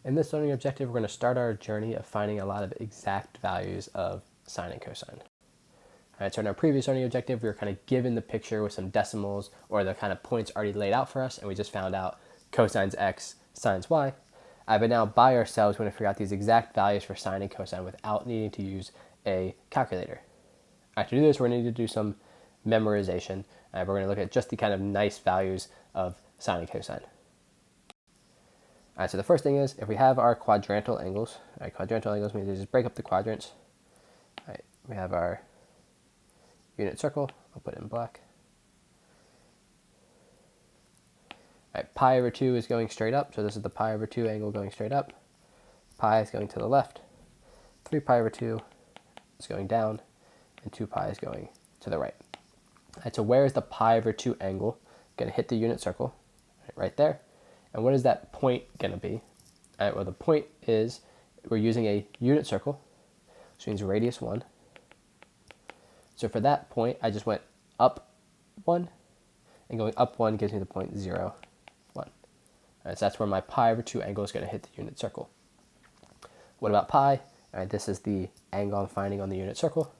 In this learning objective, we're going to start our journey of finding a lot of exact values of sine and cosine. All right, so in our previous learning objective, we were kind of given the picture with some decimals or the kind of points already laid out for us, and we just found out cosines x, sines y. But now by ourselves, we're going to figure out these exact values for sine and cosine without needing to use a calculator. All right, to do this, we're going to need to do some memorization. We're going to look at just the kind of nice values of sine and cosine. All right, so the first thing is, if we have our quadrantal angles, quadrantal angles means we just break up the quadrants. All right, we have our unit circle, I'll put it in black. All right, pi over 2 is going straight up, so this is the pi over 2 angle going straight up. Pi is going to the left. 3 pi over 2 is going down, and 2 pi is going to the right. All right, so where is the pi over 2 angle going to hit the unit circle? Right there. And what is that point going to be? All right, well, the point is we're using a unit circle, which means radius 1. So for that point, I just went up 1, and going up 1 gives me the point 0, 1. All right, so that's where my pi over 2 angle is going to hit the unit circle. What about pi? All right, this is the angle I'm finding on the unit circle.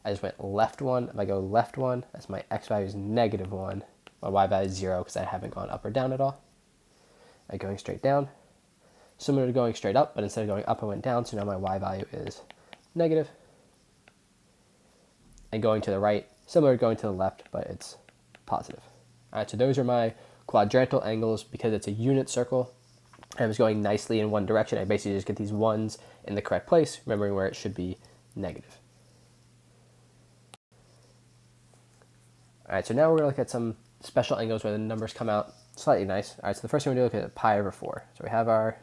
I just went left 1. If I go left 1, that's my x value is negative 1. My y value is 0 because I haven't gone up or down at all. Going straight down, similar to going straight up, but instead of going up, I went down, so now my y value is negative. And going to the right, similar to going to the left, but it's positive. All right, so those are my quadrantal angles. Because it's a unit circle and I was going nicely in one direction, I basically just get these ones in the correct place, remembering where it should be negative. All right, so now we're going to look at some special angles where the numbers come out slightly nice. All right, so the first thing we do is look at pi over 4. So we have our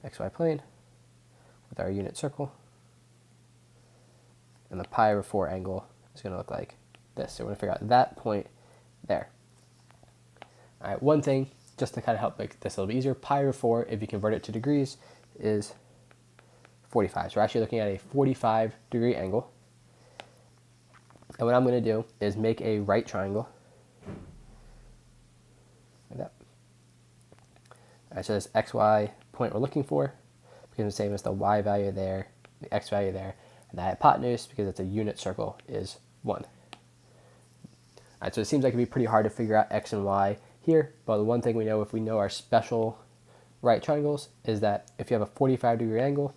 xy plane with our unit circle, and the pi over 4 angle is going to look like this. So we're going to figure out that point there. All right, one thing, just to kind of help make this a little bit easier, pi over 4, if you convert it to degrees, is 45. So we're actually looking at a 45-degree angle. And what I'm going to do is make a right triangle. Like that. All right, so this xy point we're looking for becomes the same as the y value there, the x value there, and the hypotenuse, because it's a unit circle, is 1. All right, so it seems like it'd be pretty hard to figure out x and y here, but the one thing we know, if we know our special right triangles, is that if you have a 45-degree angle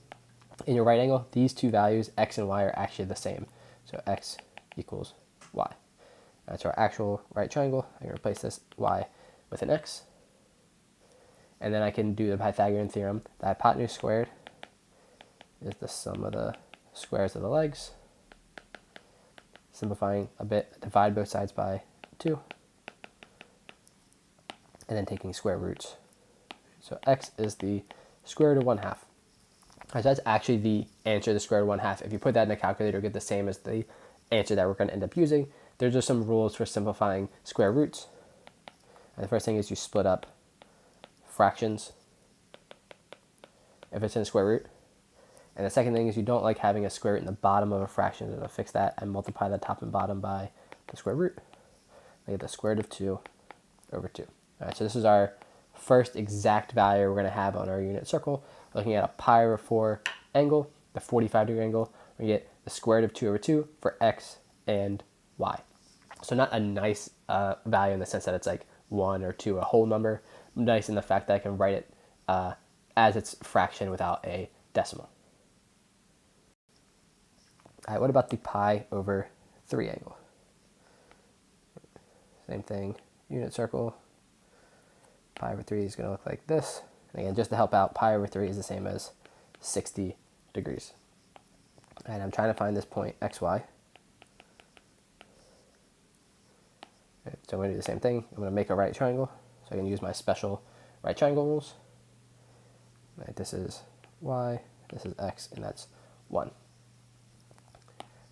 in your right angle, these two values, x and y, are actually the same. So x equals y. That's our actual right triangle. I can replace this y with an x. And then I can do the Pythagorean theorem. The hypotenuse squared is the sum of the squares of the legs. Simplifying a bit, divide both sides by 2. And then taking square roots. So x is the square root of 1/2. So that's actually the answer, the square root of 1/2. If you put that in a calculator, you get the same as the answer that we're going to end up using. There's just some rules for simplifying square roots. And the first thing is you split up fractions if it's in a square root. And the second thing is you don't like having a square root in the bottom of a fraction. So to fix that, I multiply the top and bottom by the square root. I get the square root of 2 over 2. All right, so this is our first exact value we're going to have on our unit circle. We're looking at a pi over 4 angle, the 45-degree angle. We get the square root of 2 over 2 for x and y. So not a nice value in the sense that it's like 1 or 2, a whole number. Nice in the fact that I can write it as its fraction without a decimal. All right, what about the pi over 3 angle? Same thing, unit circle. Pi over 3 is going to look like this. And again, just to help out, pi over 3 is the same as 60 degrees. And I'm trying to find this point xy. Okay, so I'm going to do the same thing. I'm going to make a right triangle. So I can use my special right triangle rules. Right, this is y, this is x, and that's 1.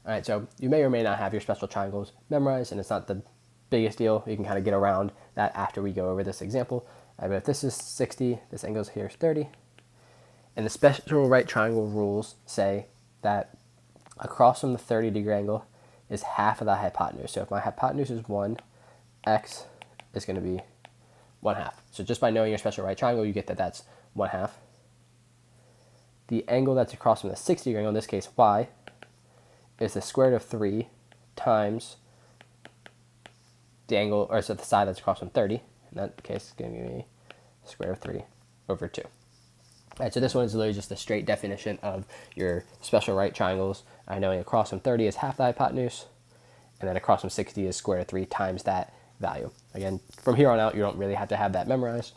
All right, so you may or may not have your special triangles memorized, and it's not the biggest deal. You can kind of get around that after we go over this example. But if this is 60, this angle here is 30. And the special right triangle rules say that across from the 30-degree angle is half of the hypotenuse. So if my hypotenuse is 1, x is going to be 1/2. So just by knowing your special right triangle, you get that that's 1/2. The angle that's across from the 60-degree angle, in this case y, is the square root of 3 times the angle, or so the side that's across from 30. In that case, it's going to give me square root of 3 over 2. All right, so this one is literally just a straight definition of your special right triangles. Knowing across from 30 is half the hypotenuse, and then across from 60 is square root of 3 times that value. Again, from here on out, you don't really have to have that memorized,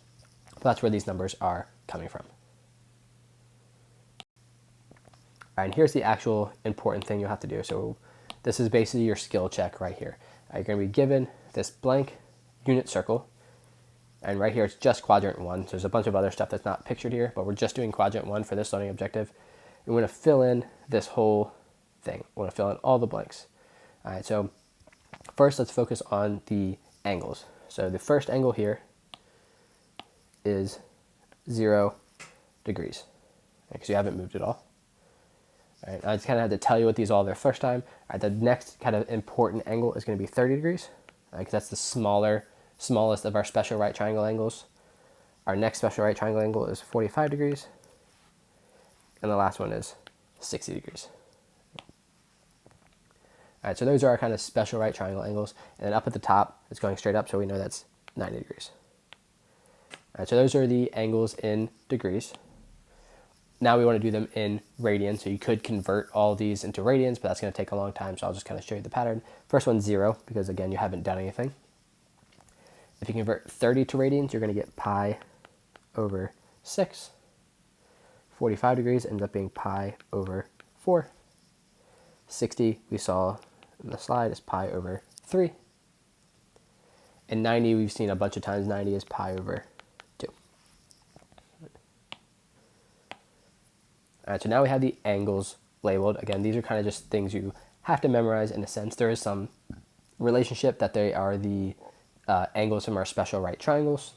but that's where these numbers are coming from. All right, and here's the actual important thing you'll have to do. So this is basically your skill check right here. You're going to be given this blank unit circle, and right here it's just quadrant 1. So there's a bunch of other stuff that's not pictured here, but we're just doing quadrant 1 for this learning objective. We want to fill in this whole thing. We want to fill in all the blanks. All right, so first let's focus on the angles. So the first angle here is 0 degrees, because you haven't moved at all. All right, I just kind of had to tell you what these all are the first time. All right, the next kind of important angle is going to be 30 degrees, because that's the smallest of our special right triangle angles. Our next special right triangle angle is 45 degrees, and the last one is 60 degrees. All right, so those are our kind of special right triangle angles, and then up at the top, it's going straight up, so we know that's 90 degrees. All right, so those are the angles in degrees. Now we want to do them in radians, so you could convert all of these into radians, but that's going to take a long time, so I'll just kind of show you the pattern. First one's 0, because again, you haven't done anything. If you convert 30 to radians, you're going to get pi over 6. 45 degrees ends up being pi over 4. 60, we saw in the slide, is pi over 3. And 90, we've seen a bunch of times, 90 is pi over 2. All right, so now we have the angles labeled. Again, these are kind of just things you have to memorize in a sense. There is some relationship that they are the angles from our special right triangles,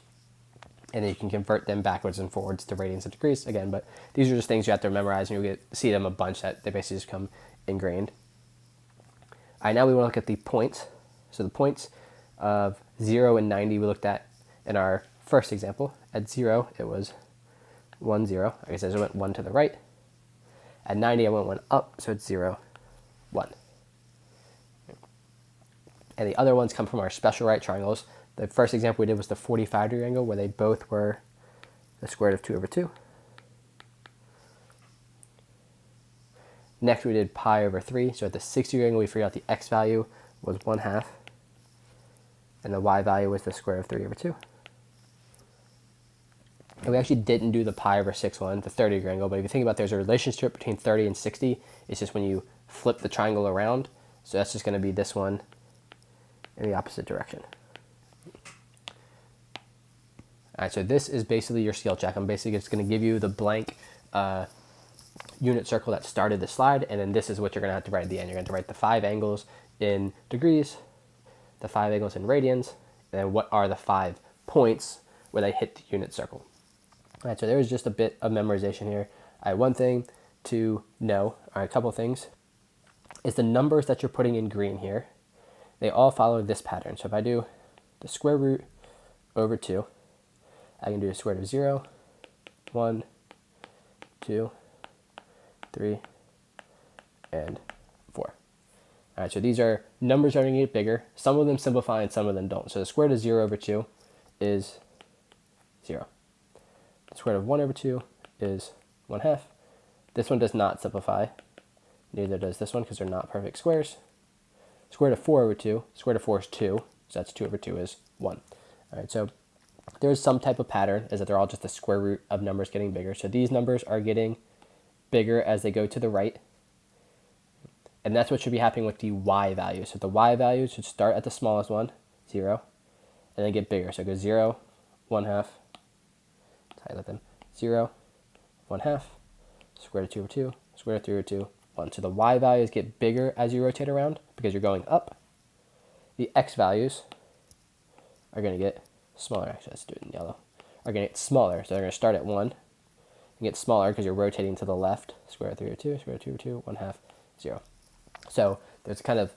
and then you can convert them backwards and forwards to radians and degrees again, but these are just things you have to memorize, and you'll see them a bunch that they basically just come ingrained. All right, now we want to look at the points. So the points of 0 and 90 we looked at in our first example. At 0, it was 1, 0. I guess I went 1 to the right. At 90, I went 1 up, so it's 0, 1. And the other ones come from our special right triangles. The first example we did was the 45-degree angle, where they both were the square root of 2 over 2. Next, we did pi over 3. So at the 60-degree angle, we figured out the x value was 1/2, and the y value was the square root of 3 over 2. And we actually didn't do the pi over 6 one, the 30-degree angle, but if you think about it, there's a relationship between 30 and 60. It's just when you flip the triangle around. So that's just going to be this one in the opposite direction. All right, so this is basically your skill check. I'm basically just going to give you the blank unit circle that started the slide, and then this is what you're going to have to write at the end. You're going to write the 5 angles in degrees, the 5 angles in radians, and then what are the 5 points where they hit the unit circle. All right, so there's just a bit of memorization here. All right, one thing to know, all right, a couple things, is the numbers that you're putting in green here, they all follow this pattern. So if I do the square root over 2, I can do the square root of 0, 1, 2, 3, and 4. All right, so these are numbers that are going to get bigger. Some of them simplify and some of them don't. So the square root of 0 over 2 is 0. The square root of 1 over 2 is 1/2. This one does not simplify. Neither does this one because they're not perfect squares. Square root of 4 over 2, square root of 4 is 2, so that's 2 over 2 is 1. All right, so there's some type of pattern, is that they're all just the square root of numbers getting bigger. So these numbers are getting bigger as they go to the right. And that's what should be happening with the y value. So the y value should start at the smallest one, 0, and then get bigger. So it goes 0, 1/2, highlight them, 0, 1/2, square root of 2 over 2, square root of 3 over 2, 1. So the y values get bigger as you rotate around because you're going up. The x values are going to get smaller. Actually, let's do it in yellow. Are going to get smaller. So they're going to start at 1 and get smaller because you're rotating to the left. Square root of 3 over 2, square root of 2 over 2, 1/2, 0. So there's a kind of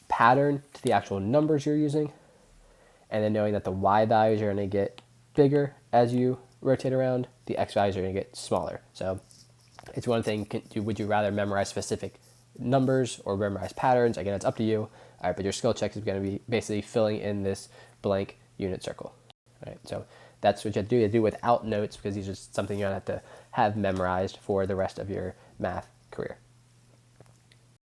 pattern to the actual numbers you're using. and then knowing that the y values are going to get bigger as you rotate around, the x values are going to get smaller. So it's one thing, would you rather memorize specific numbers or memorize patterns? Again, it's up to you. All right, but your skill check is going to be basically filling in this blank unit circle. All right, so that's what you have to do. You have to do without notes because these are something you're going to have memorized for the rest of your math career.